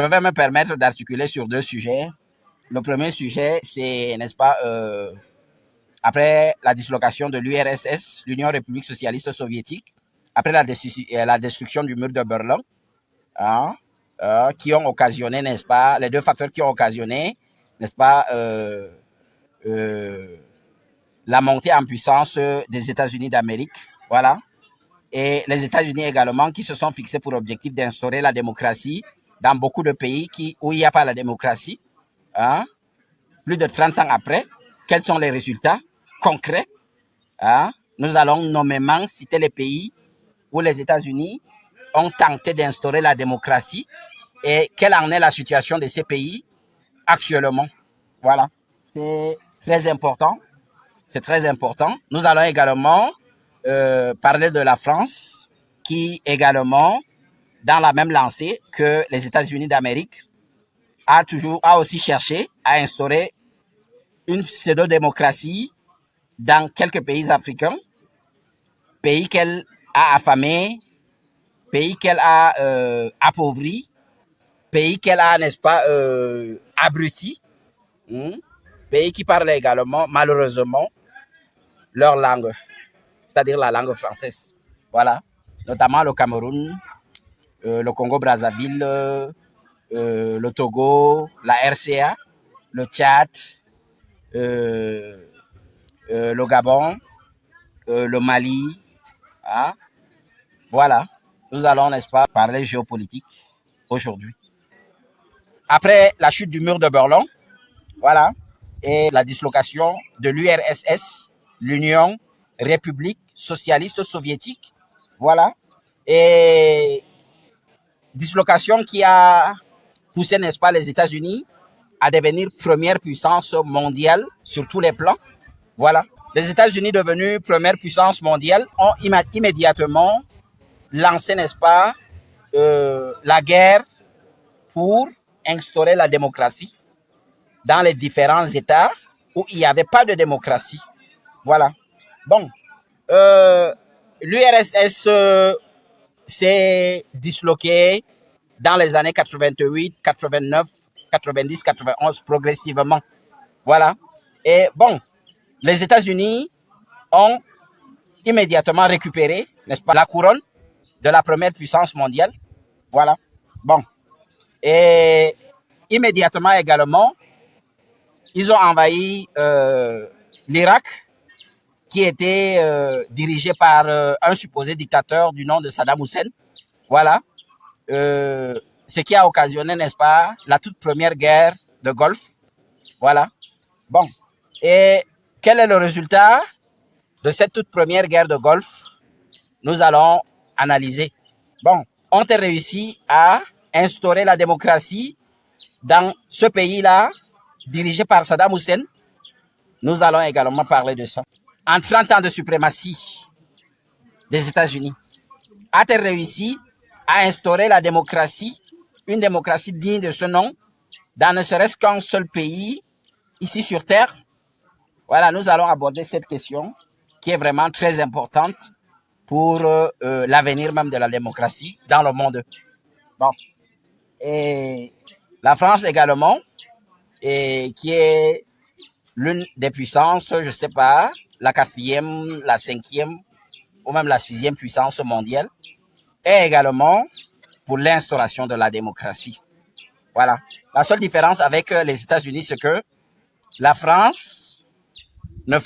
Je vais me permettre d'articuler sur deux sujets. Le premier sujet, c'est, n'est-ce pas, après la dislocation de l'URSS, l'Union République Socialiste Soviétique, après la destruction du mur de Berlin, hein, qui ont occasionné, n'est-ce pas, les deux facteurs qui ont occasionné, n'est-ce pas, la montée en puissance des États-Unis d'Amérique, voilà, et les États-Unis également qui se sont fixés pour objectif d'instaurer la démocratie dans beaucoup de pays où il n'y a pas la démocratie, hein, plus de 30 ans après. Quels sont les résultats concrets, hein? Nous allons nommément citer les pays où les États-Unis ont tenté d'instaurer la démocratie et quelle en est la situation de ces pays actuellement. Voilà, c'est très important. C'est très important. Nous allons également parler de la France qui également, dans la même lancée que les États-Unis d'Amérique, a aussi cherché à instaurer une pseudo-démocratie dans quelques pays africains, pays qu'elle a affamés, pays qu'elle a appauvris, pays qu'elle a, n'est-ce pas, abrutis, pays qui parlent également, malheureusement, leur langue, c'est-à-dire la langue française. Voilà, notamment le Cameroun, le Congo-Brazzaville, le Togo, la RCA, le Tchad, le Gabon, le Mali. Hein? Voilà, nous allons, n'est-ce pas, parler géopolitique aujourd'hui. Après la chute du mur de Berlin, voilà, et la dislocation de l'URSS, l'Union République Socialiste Soviétique, voilà, et dislocation qui a poussé, n'est-ce pas, les États-Unis à devenir première puissance mondiale sur tous les plans. Voilà. Les États-Unis devenus première puissance mondiale ont immédiatement lancé, n'est-ce pas, la guerre pour instaurer la démocratie dans les différents États où il n'y avait pas de démocratie. Voilà. Bon, l'URSS s'est disloqué dans les années 88, 89, 90, 91 progressivement. Voilà. Et bon, les États-Unis ont immédiatement récupéré, n'est-ce pas, la couronne de la première puissance mondiale. Voilà. Bon. Et immédiatement également, ils ont envahi l'Irak, qui était dirigé par un supposé dictateur du nom de Saddam Hussein. Voilà. Ce qui a occasionné, n'est-ce pas, la toute première guerre de Golfe. Voilà. Bon. Et quel est le résultat de cette toute première guerre de Golfe? Nous allons analyser. Bon, ont-ils réussi à instaurer la démocratie dans ce pays-là, dirigé par Saddam Hussein? Nous allons également parler de ça. En 30 ans de suprématie des États-Unis, a-t-elle réussi à instaurer la démocratie, une démocratie digne de ce nom, dans ne serait-ce qu'un seul pays, ici sur Terre? Voilà, nous allons aborder cette question qui est vraiment très importante pour l'avenir même de la démocratie dans le monde. Bon. Et la France également, et qui est l'une des puissances, je ne sais pas, la 4e, la 5e ou même la 6e puissance mondiale, est également pour l'instauration de la démocratie. Voilà. La seule différence avec les États-Unis, c'est que la France ne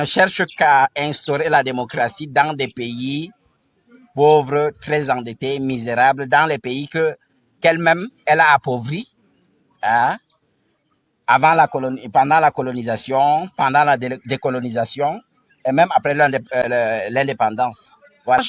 cherche qu'à instaurer la démocratie dans des pays pauvres, très endettés, misérables, dans les pays qu'elle-même, elle a appauvris, hein, pendant la colonisation, pendant la décolonisation, et même après l'indépendance. Voilà.